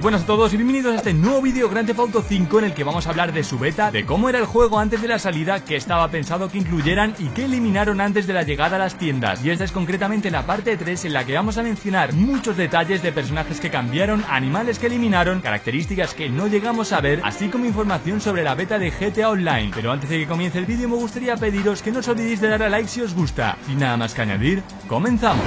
buenas a todos y bienvenidos a este nuevo vídeo Grand Theft Auto 5 en el que vamos a hablar de su beta, de cómo era el juego antes de la salida, qué estaba pensado que incluyeran y qué eliminaron antes de la llegada a las tiendas. Y esta es concretamente la parte 3 en la que vamos a mencionar muchos detalles de personajes que cambiaron, animales que eliminaron, características que no llegamos a ver, así como información sobre la beta de GTA Online. Pero antes de que comience el vídeo me gustaría pediros que no os olvidéis de dar a like si os gusta. Sin nada más que añadir, comenzamos.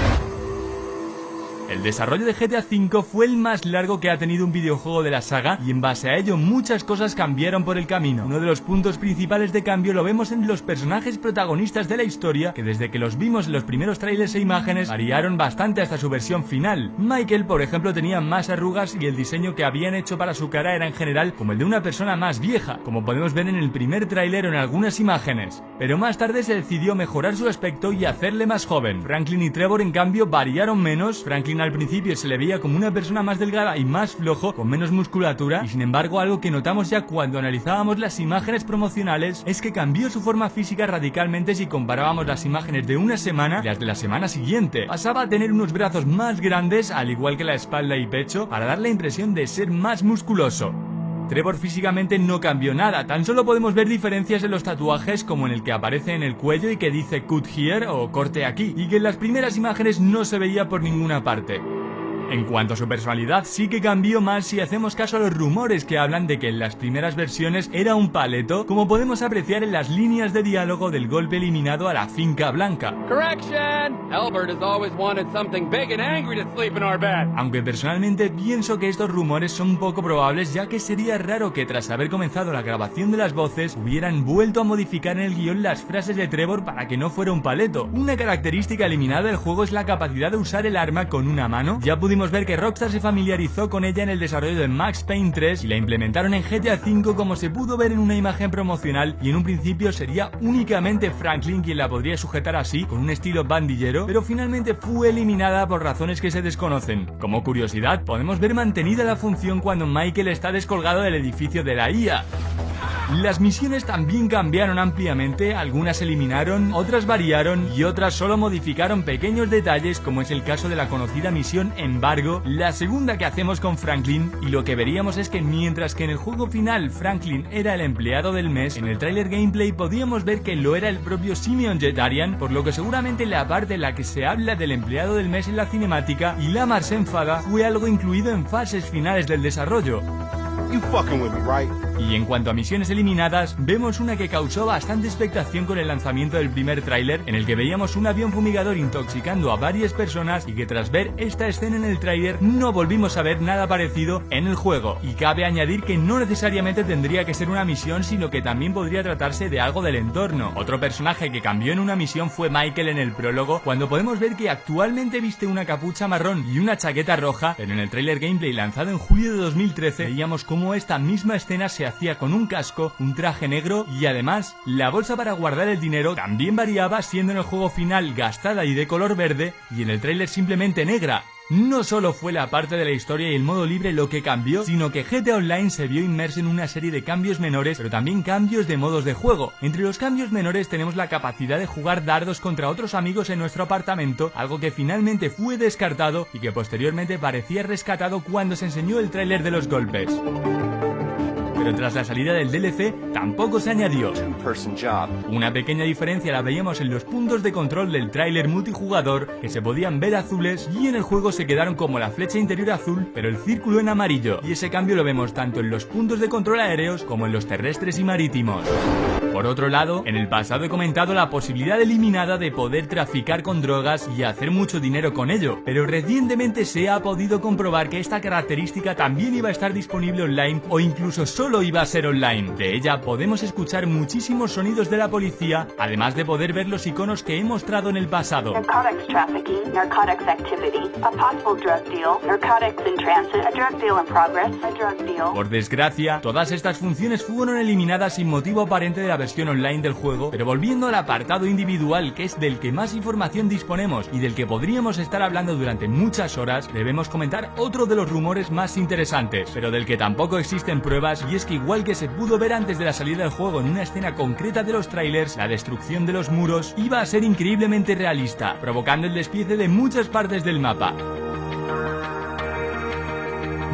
El desarrollo de GTA V fue el más largo que ha tenido un videojuego de la saga y en base a ello muchas cosas cambiaron por el camino. Uno de los puntos principales de cambio lo vemos en los personajes protagonistas de la historia, que desde que los vimos en los primeros trailers e imágenes variaron bastante hasta su versión final. Michael, por ejemplo, tenía más arrugas y el diseño que habían hecho para su cara era en general como el de una persona más vieja, como podemos ver en el primer tráiler o en algunas imágenes. Pero más tarde se decidió mejorar su aspecto y hacerle más joven. Franklin y Trevor en cambio variaron menos. Franklin al principio se le veía como una persona más delgada y más flojo, con menos musculatura, y sin embargo algo que notamos ya cuando analizábamos las imágenes promocionales es que cambió su forma física radicalmente si comparábamos las imágenes de una semana y las de la semana siguiente. Pasaba a tener unos brazos más grandes, al igual que la espalda y pecho, para dar la impresión de ser más musculoso. Trevor físicamente no cambió nada, tan solo podemos ver diferencias en los tatuajes como en el que aparece en el cuello y que dice cut here o corte aquí, y que en las primeras imágenes no se veía por ninguna parte. En cuanto a su personalidad, sí que cambió más si hacemos caso a los rumores que hablan de que en las primeras versiones era un paleto, como podemos apreciar en las líneas de diálogo del golpe eliminado a la finca blanca. Correction! Albert has always wanted something big and angry to sleep in our bed. Aunque personalmente pienso que estos rumores son poco probables, ya que sería raro que tras haber comenzado la grabación de las voces hubieran vuelto a modificar en el guión las frases de Trevor para que no fuera un paleto. Una característica eliminada del juego es la capacidad de usar el arma con una mano. Ya pudimos ver que Rockstar se familiarizó con ella en el desarrollo de Max Payne 3 y la implementaron en GTA V, como se pudo ver en una imagen promocional, y en un principio sería únicamente Franklin quien la podría sujetar así, con un estilo bandillero, pero finalmente fue eliminada por razones que se desconocen. Como curiosidad, podemos ver mantenida la función cuando Michael está descolgado del edificio de la IA. Las misiones también cambiaron ampliamente, algunas eliminaron, otras variaron y otras solo modificaron pequeños detalles, como es el caso de la conocida misión Embargo, la segunda que hacemos con Franklin, y lo que veríamos es que mientras que en el juego final Franklin era el empleado del mes, en el trailer gameplay podíamos ver que lo era el propio Simeon Jetarian, por lo que seguramente la parte en la que se habla del empleado del mes en la cinemática y Lamar se enfada fue algo incluido en fases finales del desarrollo. You fucking with me, right? Y en cuanto a misiones eliminadas, vemos una que causó bastante expectación con el lanzamiento del primer tráiler, en el que veíamos un avión fumigador intoxicando a varias personas y que tras ver esta escena en el tráiler no volvimos a ver nada parecido en el juego. Y cabe añadir que no necesariamente tendría que ser una misión, sino que también podría tratarse de algo del entorno. Otro personaje que cambió en una misión fue Michael en el prólogo, cuando podemos ver que actualmente viste una capucha marrón y una chaqueta roja, pero en el tráiler gameplay lanzado en julio de 2013 veíamos cómo esta misma escena se hacía con un casco, un traje negro y además la bolsa para guardar el dinero también variaba, siendo en el juego final gastada y de color verde y en el tráiler simplemente negra. No solo fue la parte de la historia y el modo libre lo que cambió, sino que GTA Online se vio inmerso en una serie de cambios menores, pero también cambios de modos de juego. Entre los cambios menores tenemos la capacidad de jugar dardos contra otros amigos en nuestro apartamento, algo que finalmente fue descartado y que posteriormente parecía rescatado cuando se enseñó el tráiler de los golpes. Pero tras la salida del DLC tampoco se añadió. Una pequeña diferencia la veíamos en los puntos de control del tráiler multijugador, que se podían ver azules y en el juego se quedaron como la flecha interior azul pero el círculo en amarillo, y ese cambio lo vemos tanto en los puntos de control aéreos como en los terrestres y marítimos. Por otro lado, en el pasado he comentado la posibilidad eliminada de poder traficar con drogas y hacer mucho dinero con ello, pero recientemente se ha podido comprobar que esta característica también iba a estar disponible online o incluso solo iba a ser online. De ella podemos escuchar muchísimos sonidos de la policía, además de poder ver los iconos que he mostrado en el pasado. Narcotics trafficking, narcotics activity, a possible drug deal, narcotics in transit, a drug deal in progress, a drug deal. Por desgracia, todas estas funciones fueron eliminadas sin motivo aparente de la versión online del juego, pero volviendo al apartado individual, que es del que más información disponemos y del que podríamos estar hablando durante muchas horas, debemos comentar otro de los rumores más interesantes, pero del que tampoco existen pruebas, y es que igual que se pudo ver antes de la salida del juego en una escena concreta de los trailers, la destrucción de los muros iba a ser increíblemente realista, provocando el despiece de muchas partes del mapa.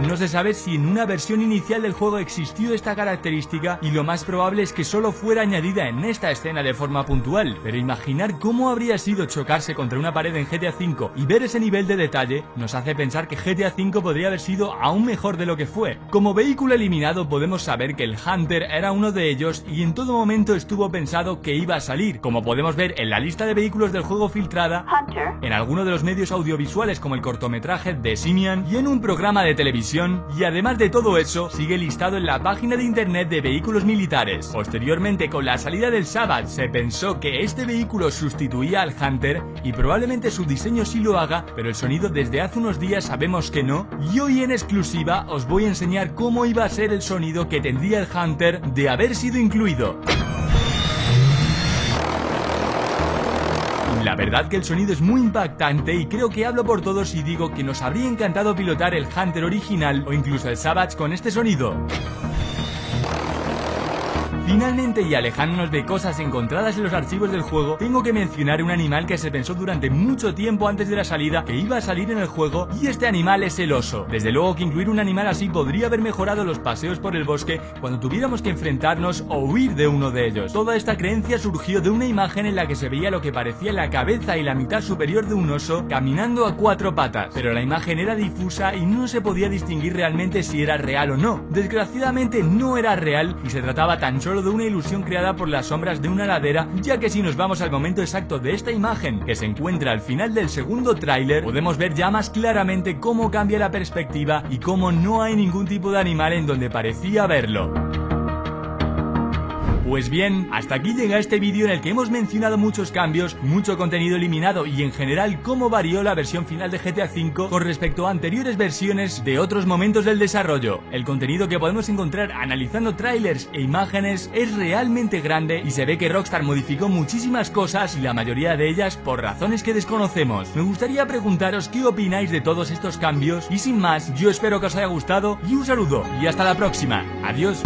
No se sabe si en una versión inicial del juego existió esta característica y lo más probable es que solo fuera añadida en esta escena de forma puntual, pero imaginar cómo habría sido chocarse contra una pared en GTA V y ver ese nivel de detalle nos hace pensar que GTA V podría haber sido aún mejor de lo que fue. Como vehículo eliminado podemos saber que el Hunter era uno de ellos y en todo momento estuvo pensado que iba a salir, como podemos ver en la lista de vehículos del juego filtrada, Hunter, en alguno de los medios audiovisuales como el cortometraje de Simian y en un programa de televisión, y además de todo eso sigue listado en la página de internet de vehículos militares. Posteriormente, con la salida del Savage, se pensó que este vehículo sustituía al Hunter y probablemente su diseño sí lo haga, pero el sonido desde hace unos días sabemos que no, y hoy en exclusiva os voy a enseñar cómo iba a ser el sonido que tendría el Hunter de haber sido incluido. La verdad que el sonido es muy impactante y creo que hablo por todos si digo que nos habría encantado pilotar el Hunter original o incluso el Savage con este sonido. Finalmente, y alejándonos de cosas encontradas en los archivos del juego, tengo que mencionar un animal que se pensó durante mucho tiempo antes de la salida que iba a salir en el juego, y este animal es el oso. Desde luego que incluir un animal así podría haber mejorado los paseos por el bosque cuando tuviéramos que enfrentarnos o huir de uno de ellos. Toda esta creencia surgió de una imagen en la que se veía lo que parecía la cabeza y la mitad superior de un oso caminando a 4 patas, pero la imagen era difusa y no se podía distinguir realmente si era real o no. Desgraciadamente no era real y se trataba tan solo de una ilusión creada por las sombras de una ladera, ya que si nos vamos al momento exacto de esta imagen, que se encuentra al final del segundo tráiler, podemos ver ya más claramente cómo cambia la perspectiva y cómo no hay ningún tipo de animal en donde parecía verlo. Pues bien, hasta aquí llega este vídeo en el que hemos mencionado muchos cambios, mucho contenido eliminado y en general cómo varió la versión final de GTA V con respecto a anteriores versiones de otros momentos del desarrollo. El contenido que podemos encontrar analizando trailers e imágenes es realmente grande y se ve que Rockstar modificó muchísimas cosas y la mayoría de ellas por razones que desconocemos. Me gustaría preguntaros qué opináis de todos estos cambios y sin más, yo espero que os haya gustado y un saludo y hasta la próxima. Adiós.